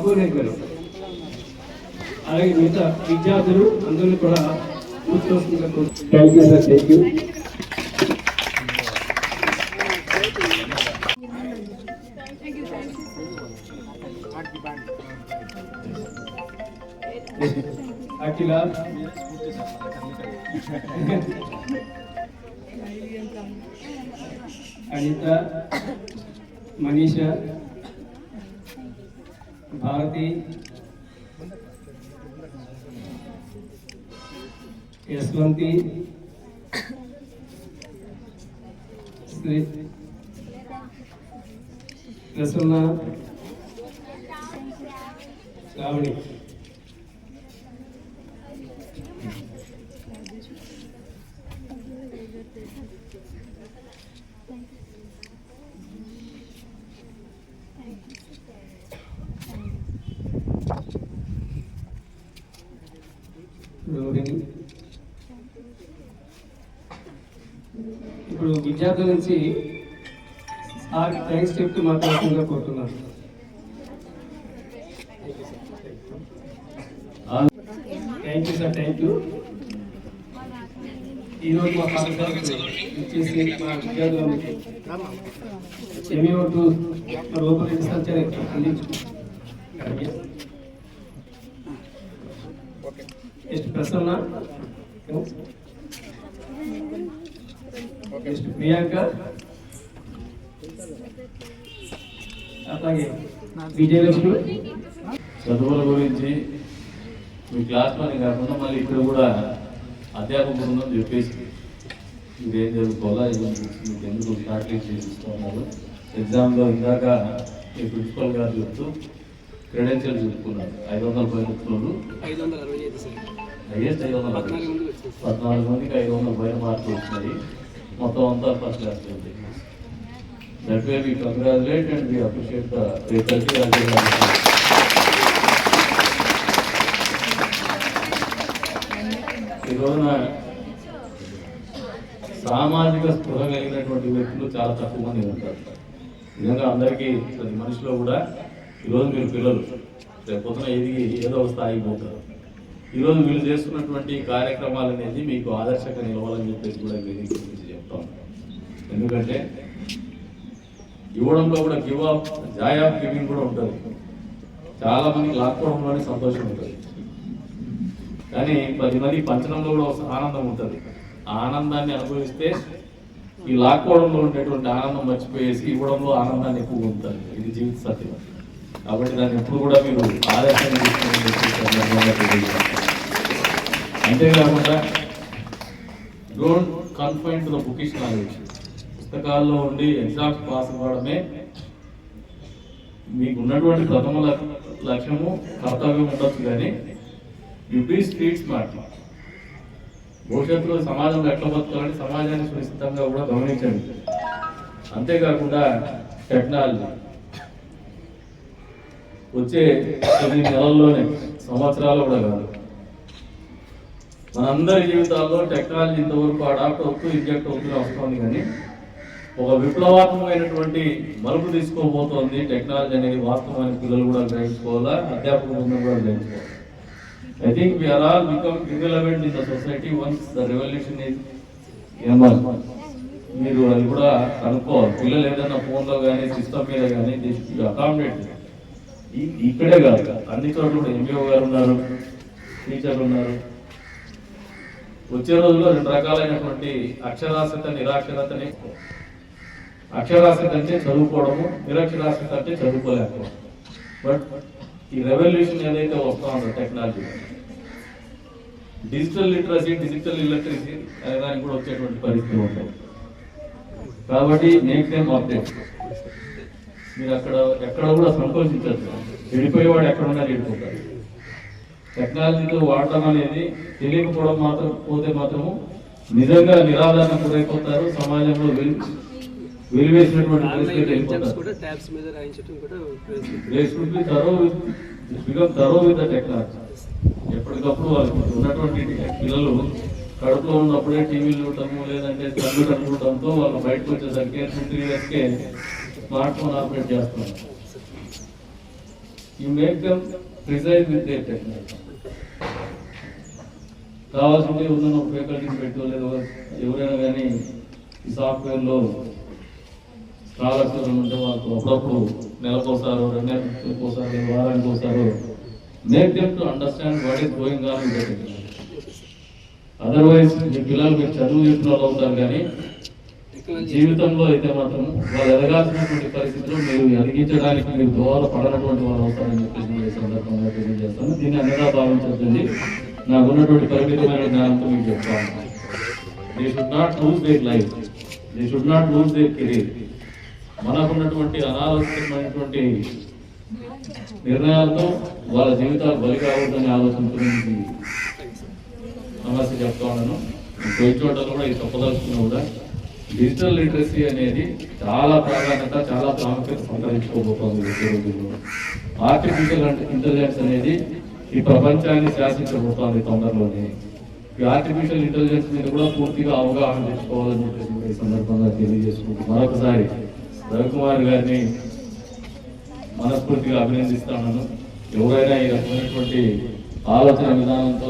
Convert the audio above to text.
మగోనేకలు అలాగే మిగతా విద్యార్థులు అందరూ కూడా కూర్చోవలసిందిగా కోరుతున్నాను. Thank you sir, thank you. Akhila, Anitha, Manisha, Bharathi, Yashwanthi, Prasanna, Shravani. ఇప్పుడు విద్యార్థుల నుంచి సార్కి థ్యాంక్స్ చెప్తూ మాట్లాడుతుందిగా కోరుతున్నాను. Thank you sir, thank you. ఈరోజు మా పాఠశాలకు ఇచ్చేసి మా విద్యార్థులకి MAO2 ఓపెన్ రీసెర్చ్ అందించు. నెక్స్ట్ ప్రసన్న, నెక్స్ట్ ప్రియాంక, అలాగే విజయలక్ష్మి. చదువుల గురించి మీ క్లాస్లోనే కాకుండా మళ్ళీ ఇక్కడ కూడా అధ్యాపక బృందం చెప్పేసి మీరేం చదువుకోవాలా, మీకు ఎందుకు షార్ట్ లిస్ట్ చేసిస్తున్నారు. ఎగ్జామ్లో ఇందాక మీ ప్రిన్సిపల్ గారు చెప్తూ క్రెడెన్షియల్ చెప్పుకున్నారు. 500 పైన హైయెస్ట్ 514 మందికి 500 పైన మార్కులు వచ్చినాయి. మొత్తం అంతా ఫస్ట్ క్లాస్ ఉంది. That way we congratulate and we appreciate the faculty. ఈ రోజున సామాజిక స్పృహ కలిగినటువంటి వ్యక్తులు చాలా తక్కువ మంది ఉంటారు. నిజంగా అందరికీ ప్రతి మనిషిలో కూడా ఈరోజు మీరు పిల్లలు రేపు పొద్దున ఎదిగి ఏదో ఒక స్థాయికి పోతారు. ఈరోజు వీళ్ళు చేస్తున్నటువంటి కార్యక్రమాలు అనేది మీకు ఆదర్శంగా నిలవాలని చెప్పేసి కూడా గురించి చెప్తాం. ఎందుకంటే ఇవ్వడంలో కూడా give up, Joy of giving కూడా ఉంటుంది. చాలా మందికి లాక్కోవడంలోనే సంతోషం ఉంటుంది, కానీ 10 మందికి పంచడంలో కూడా ఒక ఆనందం ఉంటుంది. ఆ ఆనందాన్ని అనుభవిస్తే ఈ లాక్కోవడంలో ఉండేటువంటి ఆనందం మర్చిపోయేసి ఇవ్వడంలో ఆనందాన్ని ఎక్కువగా ఉంటుంది. ఇది జీవిత సత్యం. కాబట్టి దాన్ని ఎప్పుడు కూడా మీరు ఆదర్శంగా తీసుకుని అంతేకాకుండా don't confine to the bookish knowledge. పుస్తకాల్లో ఉండి ఎగ్జామ్స్ పాస్ అవ్వడమే మీకు ఉన్నటువంటి ప్రథమ లక్ష్యము, కర్తవ్యం ఉండొచ్చు. కానీ యు బీ స్ట్రీట్ స్మార్ట్. భవిష్యత్తులో సమాజంలో ఎట్లా బతకాలని సమాజాన్ని సునిశ్చితంగా కూడా గమనించండి. అంతేకాకుండా టెక్నాలజీ వచ్చే కొన్ని నెలల్లోనే, సంవత్సరాలు కూడా కాదు, మనందరి జీవితాల్లో టెక్నాలజీ ఇంతవరకు అడాప్ట్ అవుతూ ఇంజెక్ట్ అవుతూ వస్తుంది. కానీ ఒక విప్లవాత్మకమైనటువంటి మలుపు తీసుకోబోతోంది టెక్నాలజీ అనేది. వాస్తవానికి పిల్లలు కూడా గ్రహించుకోవాలా, అధ్యాపక బృందం కూడా గ్రహించుకోవాలి. I think we are all become irrelevant in the society once the revolution is emerged. మీరు అది కూడా కనుక్కోవాలి. పిల్లలు ఏదైనా ఫోన్లో కానీ సిస్టమ్ మీద కానీ అకామిడేట్ ఇక్కడే కాదు, అన్ని చోట్ల కూడా MAO గారు ఉన్నారు, టీచర్లు ఉన్నారు. వచ్చే రోజుల్లో 2 రకాలైనటువంటి అక్షరాస్యత, నిరాక్షరతని. అక్షరాస్యత అంటే చదువుకోవడము, నిరక్షరాస్యత అంటే చదువుకోలేకపోవడం. బట్ ఈ రెవల్యూషన్ ఏదైతే వస్తూ ఉందో టెక్నాలజీ, డిజిటల్ లిటరసీ, డిజిటల్ ఇల్లటరసీ అనే దానికి కూడా వచ్చేటువంటి పరిస్థితులు ఉంటాయి. కాబట్టి నెక్స్ట్ టైం అప్డేట్ మీరు ఎక్కడ కూడా సంకోచించచ్చు. విడిపోయేవాడు ఎక్కడున్నా విడిపోతారు. టెక్నాలజీతో వాడటం అనేది తెలియకపోవడం పోతే మాత్రము నిజంగా నిరాదరణ గురైపోతారు. సమాజంలో వెలివేసినటువంటి పరిస్థితి టెక్నాలజీ. ఎప్పటికప్పుడు ఉన్నటువంటి పిల్లలు కడుపులో ఉన్నప్పుడే టీవీలు చూడటము, లేదంటే కంప్యూటర్ చూడటంతో వాళ్ళు బయటకు వచ్చేసరికి 2-3 ఇయర్స్కే స్మార్ట్ ఫోన్ ఆపరేట్ చేస్తున్నారు. You make them precise with their technology. కావాల్సింది ఉన్న ఫ్యాకల్టీని పెట్టుకోలేదు. ఎవరైనా కానీ ఈ సాఫ్ట్వేర్లో స్కాలర్స్ ఉంటే వాళ్ళకు అప్పుడప్పుడు నెలకోసారు, 2 నెలలకోసారి, వారానికి ఒకసారి make them to understand what is going on with the technology. Otherwise మీ పిల్లలు మీరు చదువు చెప్పిన వాళ్ళు అవుతారు, కానీ జీవితంలో అయితే మాత్రం వాళ్ళు ఎదగాల్సినటువంటి పరిస్థితుల్లో మీరు ఎదిగించడానికి మీరు దోహదపడనటువంటి వాళ్ళు అవుతారని చెప్పేసి సందర్భంగా తెలియజేస్తాను. దీన్ని అన్నగా భావించద్దండి. నాకున్నటువంటి పరిమితమైన జ్ఞానంతో మీకు చెప్తాను. They should not lose their life, they should not lose their career. మనకున్నటువంటి అనాలోచితమైనటువంటి నిర్ణయాలతో వాళ్ళ జీవితాలు బలి కావద్దని ఆలోచనతో సమస్య చెప్తా ఉన్నాను. కొన్ని చోట్ల కూడా ఈ తప్పదలుచుకున్నా కూడా డిజిటల్ లిటరసీ అనేది చాలా ప్రాధాన్యత, చాలా ప్రాముఖ్యత సంతరించుకోబోతోంది ఈ రోజుల్లో. ఆర్టిఫిషియల్ ఇంటెలిజెన్స్ అనేది ఈ ప్రపంచాన్ని శాసించబోతోంది తొందరలోనే. ఈ ఆర్టిఫిషియల్ ఇంటెలిజెన్స్ మీద కూడా పూర్తిగా అవగాహన తెచ్చుకోవాలని చెప్పేసి ఈ సందర్భంగా తెలియజేసుకుంటూ మరొకసారి రవికుమార్ గారిని మనస్ఫూర్తిగా అభినందిస్తాను. ఎవరైనా ఈ రకమైనటువంటి ఆలోచన విధానంతో